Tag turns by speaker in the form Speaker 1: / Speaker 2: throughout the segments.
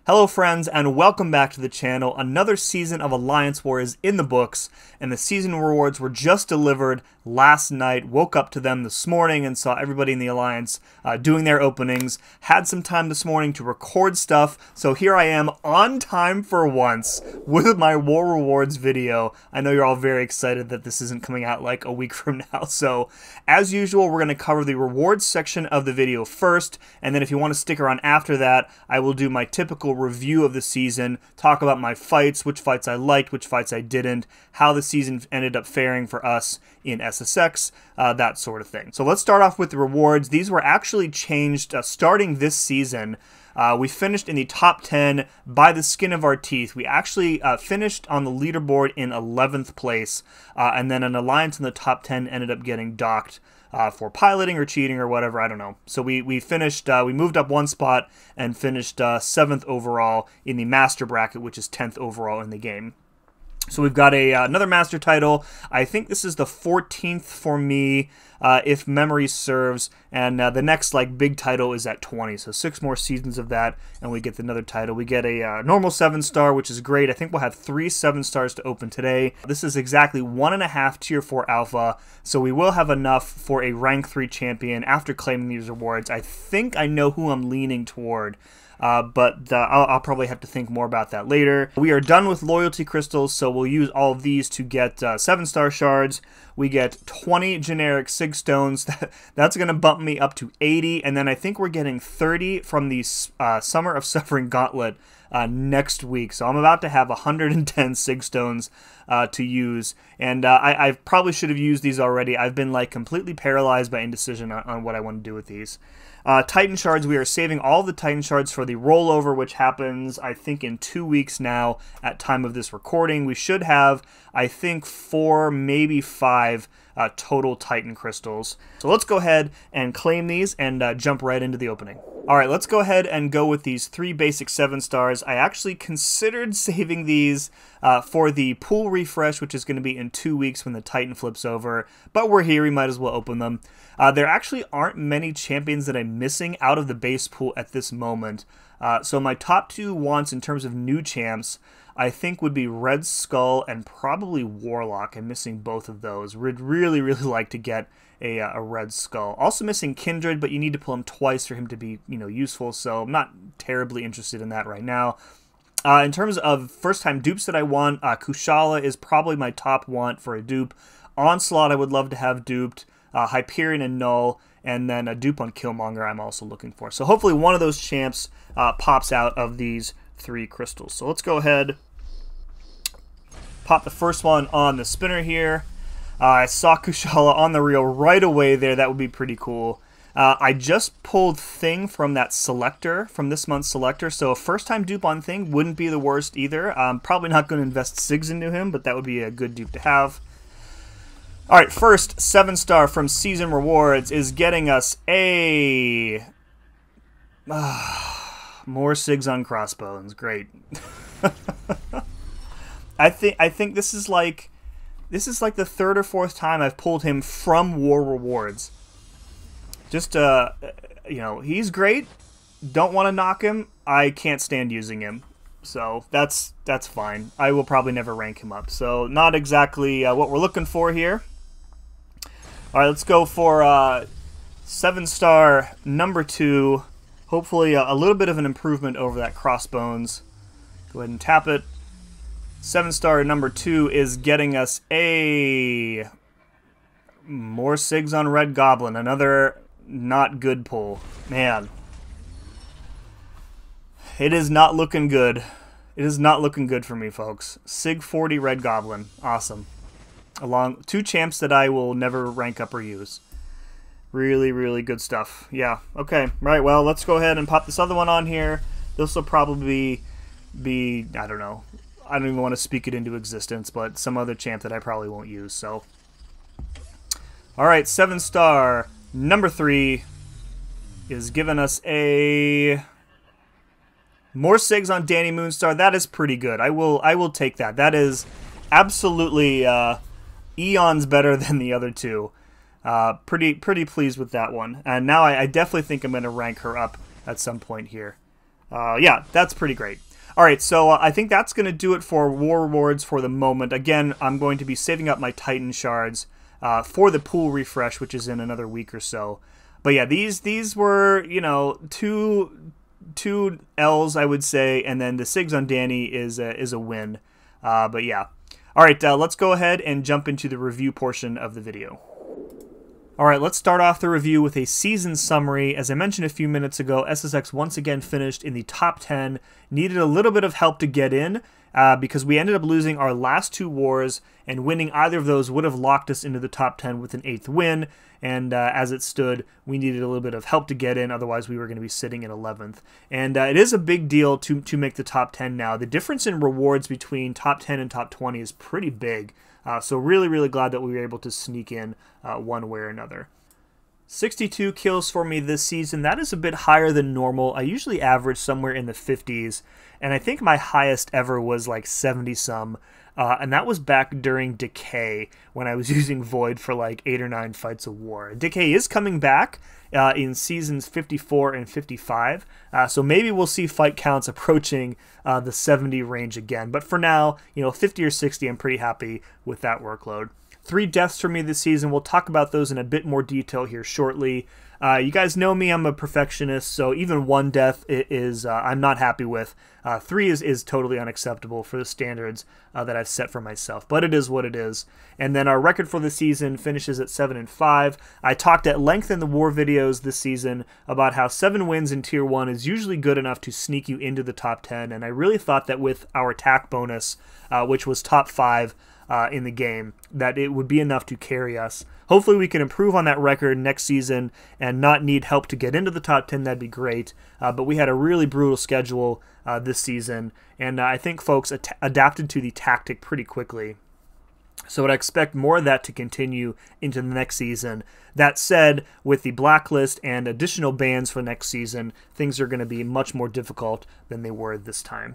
Speaker 1: Hello friends, and welcome back to the channel. Another season of Alliance War is in the books, and the season rewards were just delivered last night. Woke up to them this morning and saw everybody in the Alliance doing their openings. Had some time this morning to record stuff, so here I am on time for once with my War Rewards video. I know you're all very excited that this isn't coming out like a week from now, so as usual, we're going to cover the rewards section of the video first, and then if you want to stick around after that, I will do my typical review of the season, talk about my fights, which fights I liked, which fights I didn't, how the season ended up faring for us in SSX, that sort of thing. So let's start off with the rewards. These were actually changed starting this season. We finished in the top 10 by the skin of our teeth. We actually finished on the leaderboard in 11th place, and then an alliance in the top 10 ended up getting docked for piloting or cheating or whatever, I don't know. So we finished, we moved up one spot and finished 7th overall in the master bracket, which is 10th overall in the game. So we've got another master title. I think this is the 14th for me, if memory serves, and the next big title is at 20. So 6 more seasons of that, and we get another title. We get a normal 7-star, which is great. I think we'll have 3 7-stars to open today. This is exactly 1.5 tier 4 alpha, so we will have enough for a rank 3 champion after claiming these rewards. I think I know who I'm leaning toward. But I'll probably have to think more about that later. We are done with loyalty crystals, so we'll use all of these to get 7-star shards. We get 20 generic sig stones. That's going to bump me up to 80, and then I think we're getting 30 from the Summer of Suffering Gauntlet next week. So I'm about to have 110 sig stones to use, and I probably should have used these already. I've been completely paralyzed by indecision on what I want to do with these. Titan shards, we are saving all the Titan shards for the rollover, which happens, I think, in 2 weeks now at time of this recording. We should have, I think, 4, maybe 5 total Titan crystals. So let's go ahead and claim these and jump right into the opening. Alright, let's go ahead and go with these 3 basic 7-stars. I actually considered saving these for the pool refresh, which is going to be in 2 weeks when the Titan flips over, but we're here, we might as well open them. There actually aren't many champions that I'm missing out of the base pool at this moment. So my top 2 wants in terms of new champs, I think, would be Red Skull and probably Warlock. I'm missing both of those. Would really, really like to get a Red Skull. Also missing Kindred, but you need to pull him twice for him to be, useful, so I'm not terribly interested in that right now. In terms of first-time dupes that I want, Kushala is probably my top want for a dupe. Onslaught I would love to have duped. Hyperion and Null, and then a dupe on Killmonger I'm also looking for. So hopefully one of those champs pops out of these 3 crystals. So let's go ahead, pop the first one on the spinner here. I saw Kushala on the reel right away there. That would be pretty cool. I just pulled Thing from that selector, from this month's selector, so a first-time dupe on Thing wouldn't be the worst either. I'm probably not going to invest SIGs into him, but that would be a good dupe to have. Alright, first 7-star from Season Rewards is getting us a... more SIGs on Crossbones. Great. I think this is like the 3rd or 4th time I've pulled him from War Rewards. Just, he's great. Don't want to knock him. I can't stand using him. So that's fine. I will probably never rank him up. So not exactly what we're looking for here. Alright, let's go for 7-star number 2. Hopefully a little bit of an improvement over that Crossbones. Go ahead and tap it. 7-star number 2 is getting us a... more SIGs on Red Goblin. Another not good pull. Man. It is not looking good. It is not looking good for me, folks. SIG 40 Red Goblin. Awesome. Along 2 champs that I will never rank up or use. Really, really good stuff. Yeah, okay. Right, well, let's go ahead and pop this other one on here. This will probably be, I don't know. I don't even want to speak it into existence, but some other champ that I probably won't use, so. Alright, 7-star number 3 is giving us a... more SIGs on Danny Moonstar. That is pretty good. I will take that. That is absolutely... eons better than the other 2. Pretty pleased with that one. And now I definitely think I'm going to rank her up at some point here. Yeah, that's pretty great. All right, so I think that's going to do it for war rewards for the moment. Again, I'm going to be saving up my Titan shards for the pool refresh, which is in another week or so. But yeah, these were, you know, two L's, I would say, and then the Sigs on Danny is a win. But yeah. All right, let's go ahead and jump into the review portion of the video. All right, let's start off the review with a season summary. As I mentioned a few minutes ago, SSX once again finished in the top 10. Needed a little bit of help to get in because we ended up losing our last 2 wars, and winning either of those would have locked us into the top 10 with an 8th win. And as it stood, we needed a little bit of help to get in, otherwise we were going to be sitting in 11th. And it is a big deal to make the top 10 now. The difference in rewards between top 10 and top 20 is pretty big. So really, really glad that we were able to sneak in one way or another. 62 kills for me this season. That is a bit higher than normal. I usually average somewhere in the 50s, and I think my highest ever was like 70-some. And that was back during Decay, when I was using Void for like 8 or 9 fights of war. Decay is coming back in seasons 54 and 55, so maybe we'll see fight counts approaching the 70 range again. But for now, you know, 50 or 60, I'm pretty happy with that workload. 3 deaths for me this season. We'll talk about those in a bit more detail here shortly. You guys know me, I'm a perfectionist, so even 1 death is I'm not happy with. 3 is totally unacceptable for the standards that I've set for myself, but it is what it is. And then our record for the season finishes at 7-5. I talked at length in the war videos this season about how 7 wins in Tier 1 is usually good enough to sneak you into the top 10, and I really thought that with our attack bonus, which was top 5, in the game, that it would be enough to carry us. Hopefully we can improve on that record next season and not need help to get into the top 10. That'd be great. But we had a really brutal schedule this season, and I think folks adapted to the tactic pretty quickly. So I'd expect more of that to continue into the next season. That said, with the blacklist and additional bans for next season, things are going to be much more difficult than they were this time.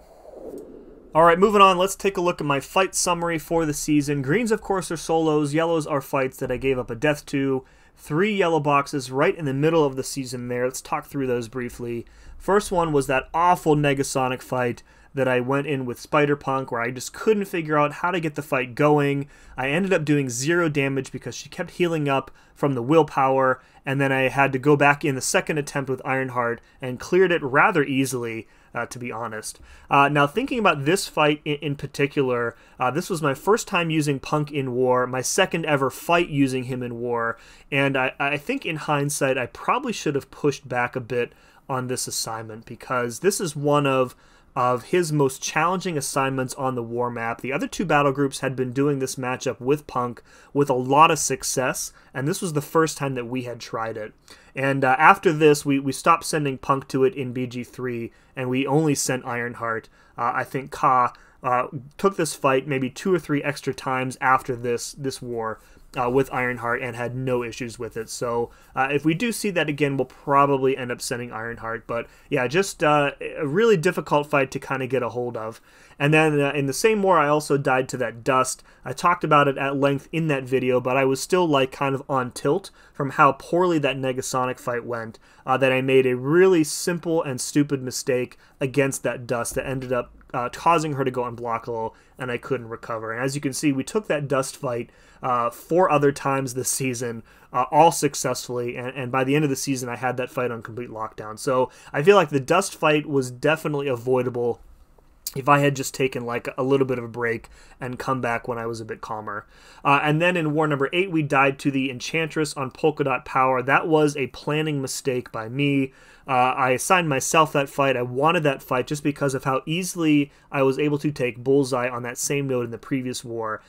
Speaker 1: Alright, moving on, let's take a look at my fight summary for the season. Greens, of course, are solos. Yellows are fights that I gave up a death to. 3 yellow boxes right in the middle of the season there. Let's talk through those briefly. First one was that awful Negasonic fight that I went in with Spider-Punk, where I just couldn't figure out how to get the fight going. I ended up doing 0 damage because she kept healing up from the willpower, and then I had to go back in the second attempt with Ironheart and cleared it rather easily, to be honest. Now, thinking about this fight in particular, this was my first time using Punk in war, my second ever fight using him in war, and I think in hindsight I probably should have pushed back a bit on this assignment, because this is one of his most challenging assignments on the war map. The other 2 battle groups had been doing this matchup with Punk with a lot of success, and this was the first time that we had tried it. And after this, we stopped sending Punk to it in BG3, and we only sent Ironheart. I think Ka took this fight maybe 2 or 3 extra times after this war with Ironheart and had no issues with it. So if we do see that again, we'll probably end up sending Ironheart. But yeah, just a really difficult fight to kind of get a hold of. And then in the same war, I also died to that dust. I talked about it at length in that video, but I was still like kind of on tilt from how poorly that Negasonic fight went, that I made a really simple and stupid mistake against that dust that ended up causing her to go unblockable, and I couldn't recover. And as you can see, we took that dust fight 4 other times this season, all successfully, and by the end of the season, I had that fight on complete lockdown. So I feel like the dust fight was definitely avoidable if I had just taken like a little bit of a break and come back when I was a bit calmer. And then in war number 8, we died to the Enchantress on Polka Dot Power. That was a planning mistake by me. I assigned myself that fight. I wanted that fight just because of how easily I was able to take Bullseye on that same node in the previous war.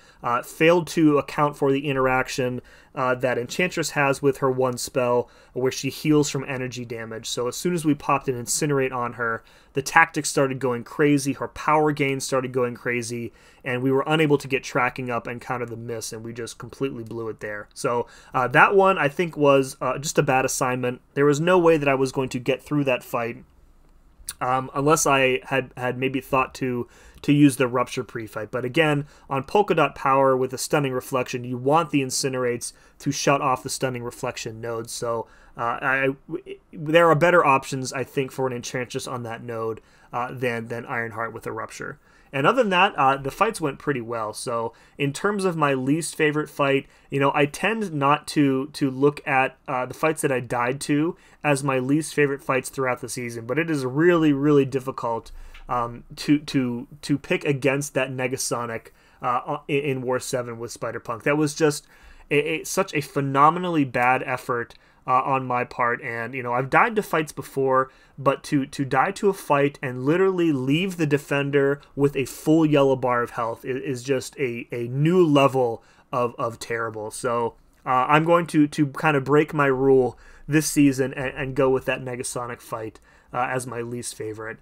Speaker 1: Failed to account for the interaction that Enchantress has with her 1 spell where she heals from energy damage. So as soon as we popped an Incinerate on her, the tactics started going crazy, her power gain started going crazy, and we were unable to get tracking up and counter the miss, and we just completely blew it there. So that one, I think, was just a bad assignment. There was no way that I was going to get through that fight unless I had maybe thought to to use the Rupture pre-fight. But again, on Polka Dot Power with a Stunning Reflection, you want the Incinerates to shut off the Stunning Reflection node. So there are better options, I think, for an Enchantress on that node than Ironheart with a Rupture. And other than that, the fights went pretty well. So in terms of my least favorite fight, I tend not to look at the fights that I died to as my least favorite fights throughout the season. But it is really, really difficult to pick against that Negasonic in War 7 with Spider-Punk. That was just such a phenomenally bad effort on my part, and I've died to fights before, but to die to a fight and literally leave the defender with a full yellow bar of health is just a new level of terrible. So I'm going to kind of break my rule this season and go with that Negasonic fight as my least favorite.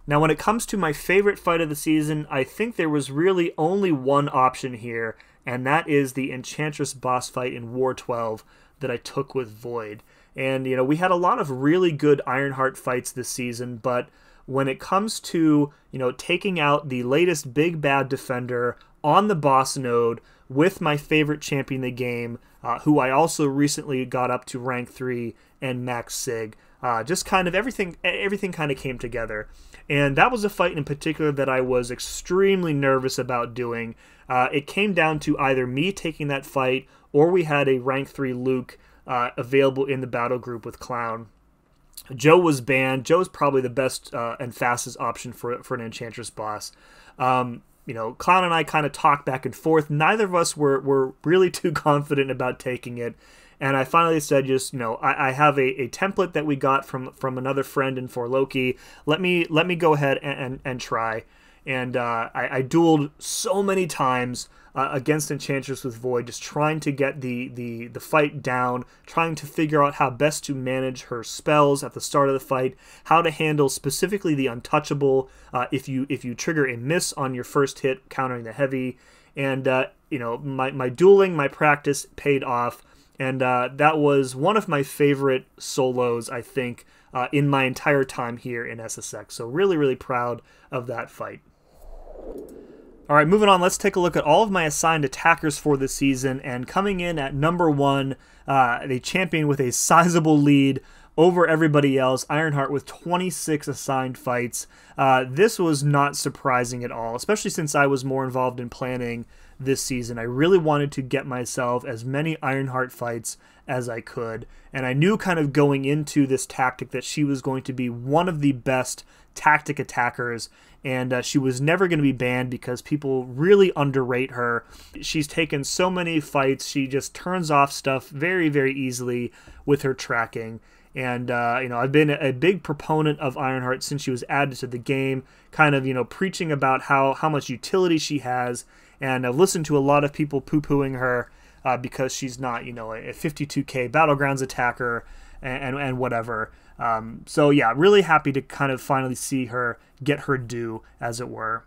Speaker 1: Now, when it comes to my favorite fight of the season, I think there was really only one option here, and that is the Enchantress boss fight in War 12 that I took with Void. And, we had a lot of really good Ironheart fights this season, but when it comes to, taking out the latest big bad defender on the boss node with my favorite champion in the game, who I also recently got up to rank 3 and max sig, just kind of everything kind of came together. And that was a fight in particular that I was extremely nervous about doing. It came down to either me taking that fight or we had a rank 3 Luke available in the battle group with Clown. Joe was banned. Joe's probably the best and fastest option for an Enchantress boss. Clown and I kind of talked back and forth. Neither of us were really too confident about taking it. And I finally said, I have a template that we got from another friend in For Loki. Let me go ahead and try. And I dueled so many times against Enchantress with Void, just trying to get the fight down, trying to figure out how best to manage her spells at the start of the fight, how to handle specifically the untouchable if you trigger a miss on your first hit, countering the heavy. And my dueling, my practice paid off. And that was one of my favorite solos, I think, in my entire time here in SSX. So really, really proud of that fight. All right, moving on, let's take a look at all of my assigned attackers for the season. And coming in at number 1, the champion with a sizable lead over everybody else, Ironheart with 26 assigned fights. This was not surprising at all, especially since I was more involved in planning this season. I really wanted to get myself as many Ironheart fights as I could, and I knew kind of going into this tactic that she was going to be one of the best tactic attackers, and she was never going to be banned because people really underrate her. She's taken so many fights. She just turns off stuff very, very easily with her tracking. And, I've been a big proponent of Ironheart since she was added to the game, kind of, preaching about how much utility she has. And I've listened to a lot of people poo-pooing her because she's not, a 52k Battlegrounds attacker and whatever. So, yeah, really happy to kind of finally see her get her due, as it were.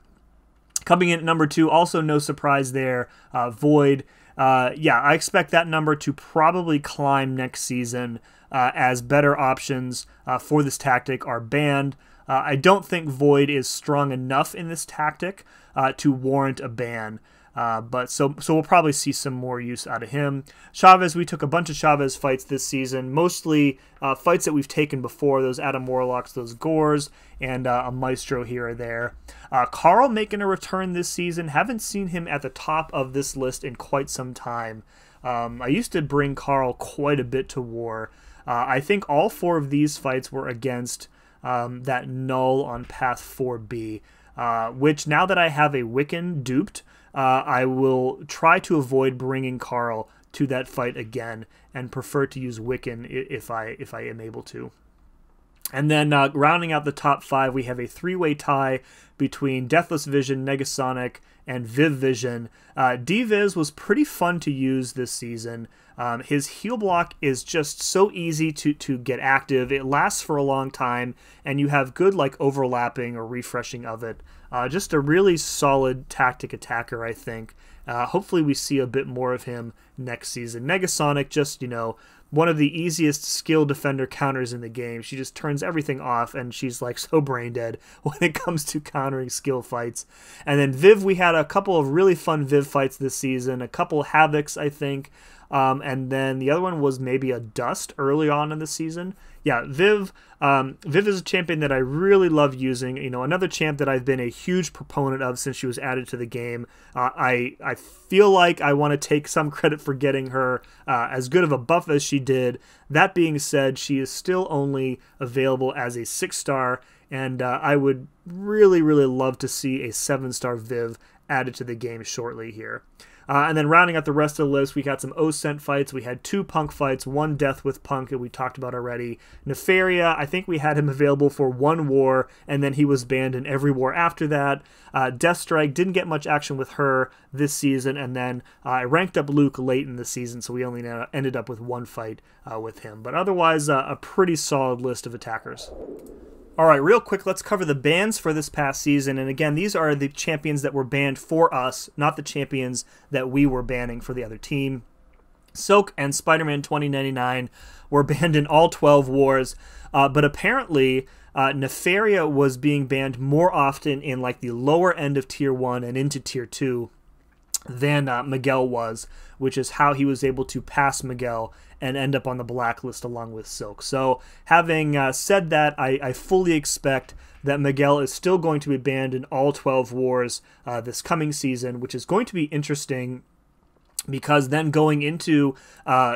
Speaker 1: Coming in at number 2, also no surprise there, Void. Yeah, I expect that number to probably climb next season as better options for this tactic are banned. I don't think Void is strong enough in this tactic to warrant a ban. But so we'll probably see some more use out of him. Chavez, we took a bunch of Chavez fights this season, mostly fights that we've taken before, those Adam Warlocks, those Gores, and a Maestro here or there. Carl making a return this season. Haven't seen him at the top of this list in quite some time. I used to bring Carl quite a bit to war. I think all 4 of these fights were against that Null on Path 4B, which now that I have a Wiccan duped, I will try to avoid bringing Carl to that fight again and prefer to use Wiccan if I am able to. And then rounding out the top 5, we have a 3-way tie between Deathless Vision, Negasonic, and Viv Vision. D-Viz was pretty fun to use this season. His heal block is just so easy to get active. It lasts for a long time, and you have good overlapping or refreshing of it. Just a really solid tactic attacker, I think. Hopefully we see a bit more of him next season. Negasonic, just, one of the easiest skill defender counters in the game. She just turns everything off, and she's like so brain dead when it comes to countering skill fights. And then Viv, we had a couple of really fun Viv fights this season, a couple Havocs, I think. And then the other one was maybe a Dust early on in the season. Yeah, Viv is a champion that I really love using. You know, another champ that I've been a huge proponent of since she was added to the game. I feel like I want to take some credit for getting her as good of a buff as she did. That being said, she is still only available as a 6-star, and I would really, really love to see a 7-star Viv added to the game shortly here. And then rounding out the rest of the list, we got some O-Cent fights. We had 2 Punk fights, 1 Death with Punk that we talked about already. Nefaria, I think we had him available for 1 war, and then he was banned in every war after that. Deathstrike, didn't get much action with her this season, and then I ranked up Luke late in the season, so we only ended up with 1 fight with him. But otherwise, a pretty solid list of attackers. All right, real quick, let's cover the bans for this past season. And again, these are the champions that were banned for us, not the champions that we were banning for the other team. Silk and Spider-Man 2099 were banned in all 12 wars, but apparently Nefaria was being banned more often in like the lower end of Tier 1 and into Tier 2 than Miguel was, which is how he was able to pass Miguel and end up on the blacklist along with Silk. So having said that, I fully expect that Miguel is still going to be banned in all 12 wars this coming season, which is going to be interesting because then going into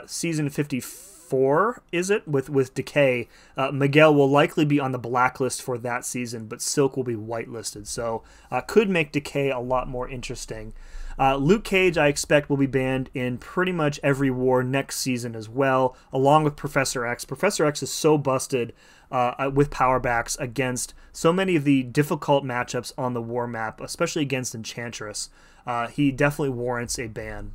Speaker 1: season 54, is it, with Decay, Miguel will likely be on the blacklist for that season, but Silk will be whitelisted. So could make Decay a lot more interesting. Luke Cage, I expect, will be banned in pretty much every war next season as well, along with Professor X. Professor X is so busted with power backs against so many of the difficult matchups on the war map, especially against Enchantress. He definitely warrants a ban.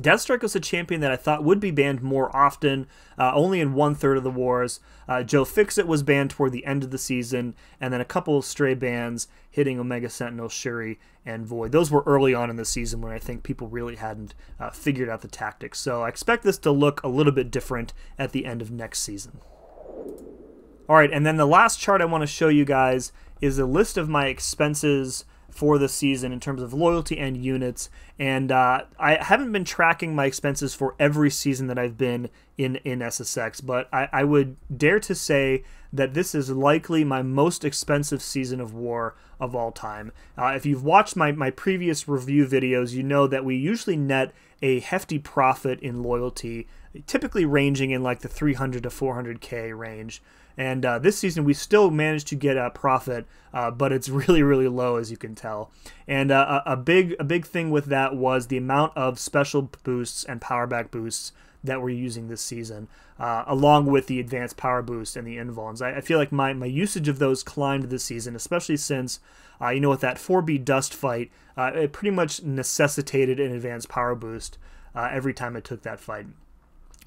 Speaker 1: Deathstrike was a champion that I thought would be banned more often, only in 1/3 of the wars. Joe Fixit was banned toward the end of the season, and then a couple of stray bans hitting Omega Sentinel, Shuri, and Void. Those were early on in the season when I think people really hadn't figured out the tactics. So I expect this to look a little bit different at the end of next season. All right, and then the last chart I want to show you guys is a list of my expenses for the season in terms of loyalty and units, and I haven't been tracking my expenses for every season that I've been in SSX, but I would dare to say that this is likely my most expensive season of war of all time. If you've watched my previous review videos, you know that we usually net a hefty profit in loyalty, typically ranging in like the 300 to 400k range. And this season we still managed to get a profit, but it's really, really low, as you can tell. And a big thing with that was the amount of special boosts and power back boosts that we're using this season, along with the advanced power boost and the invulns. I feel like my usage of those climbed this season, especially since, you know, with that 4B Dust fight, it pretty much necessitated an advanced power boost every time I took that fight.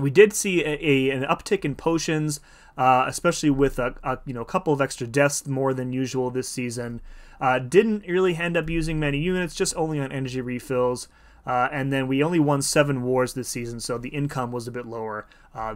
Speaker 1: We did see an uptick in potions, especially with a couple of extra deaths more than usual this season. Didn't really end up using many units, just only on energy refills. And then we only won 7 wars this season, so the income was a bit lower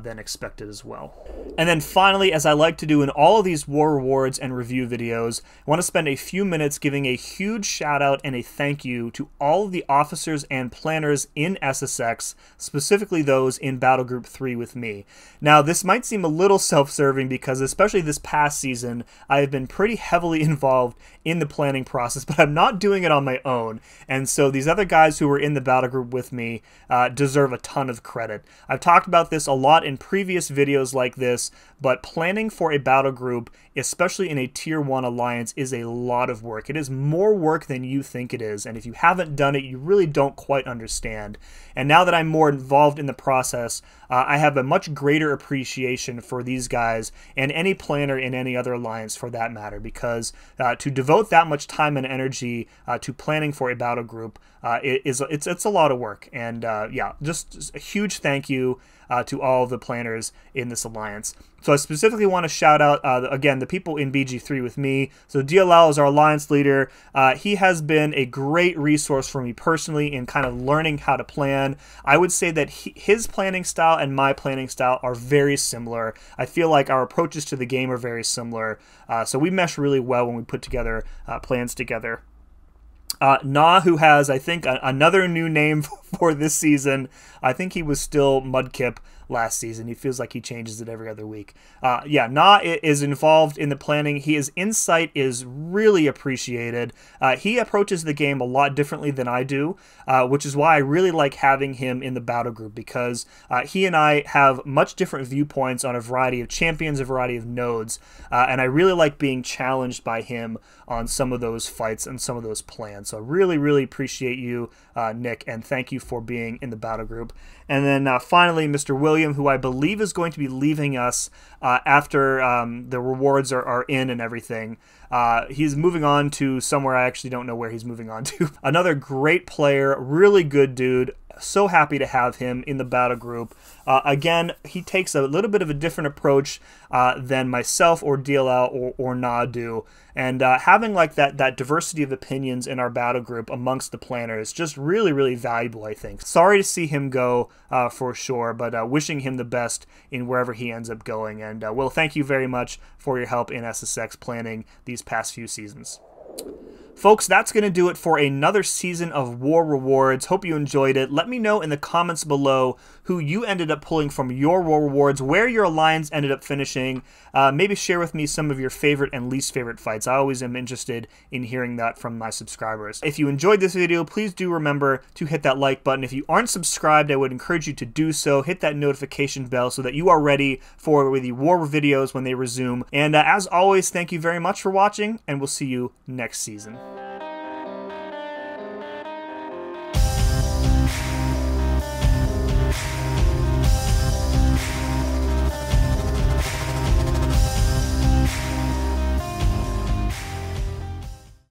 Speaker 1: than expected as well. And then finally, as I like to do in all of these war rewards and review videos, I want to spend a few minutes giving a huge shout out and a thank you to all of the officers and planners in SSX, specifically those in Battle Group 3 with me. Now, this might seem a little self-serving because especially this past season, I have been pretty heavily involved in the planning process, but I'm not doing it on my own. And so these other guys who were in the battle group with me deserve a ton of credit. I've talked about this a lot in previous videos like this, but planning for a battle group, especially in a Tier 1 alliance, is a lot of work. It is more work than you think it is, and if you haven't done it, you really don't quite understand. And now that I'm more involved in the process, I have a much greater appreciation for these guys and any planner in any other alliance for that matter, because to devote that much time and energy to planning for a battle group, it's a lot of work. And yeah, just a huge thank you to all all of the planners in this alliance. So I specifically want to shout out, again, the people in BG3 with me. So DLL is our alliance leader. He has been a great resource for me personally in kind of learning how to plan. I would say that his planning style and my planning style are very similar. I feel like our approaches to the game are very similar. So we mesh really well when we put together plans together. Na, who has, I think, another new name for this season. I think he was still Mudkip last season. He feels like he changes it every other week. Yeah, Na is involved in the planning. His insight is really appreciated. He approaches the game a lot differently than I do, which is why I really like having him in the battle group, because he and I have much different viewpoints on a variety of champions, a variety of nodes, and I really like being challenged by him on some of those fights and some of those plans. So I really, really appreciate you, Nick, and thank you for being in the battle group. And then finally, Mr. William, who I believe is going to be leaving us after the rewards are in and everything. He's moving on to somewhere I actually don't know where he's moving on to. Another great player, really good dude. So happy to have him in the battle group. Again, he takes a little bit of a different approach than myself or DLL or Na do. And having like that diversity of opinions in our battle group amongst the planners is just really, really valuable, I think. Sorry to see him go for sure, but wishing him the best in wherever he ends up going. And Will, thank you very much for your help in SSX planning these past few seasons. Folks, that's going to do it for another season of War Rewards. Hope you enjoyed it. Let me know in the comments below who you ended up pulling from your War Rewards, where your alliance ended up finishing. Maybe share with me some of your favorite and least favorite fights. I always am interested in hearing that from my subscribers. If you enjoyed this video, please do remember to hit that like button. If you aren't subscribed, I would encourage you to do so. Hit that notification bell so that you are ready for the War videos when they resume. And as always, thank you very much for watching, and we'll see you next season.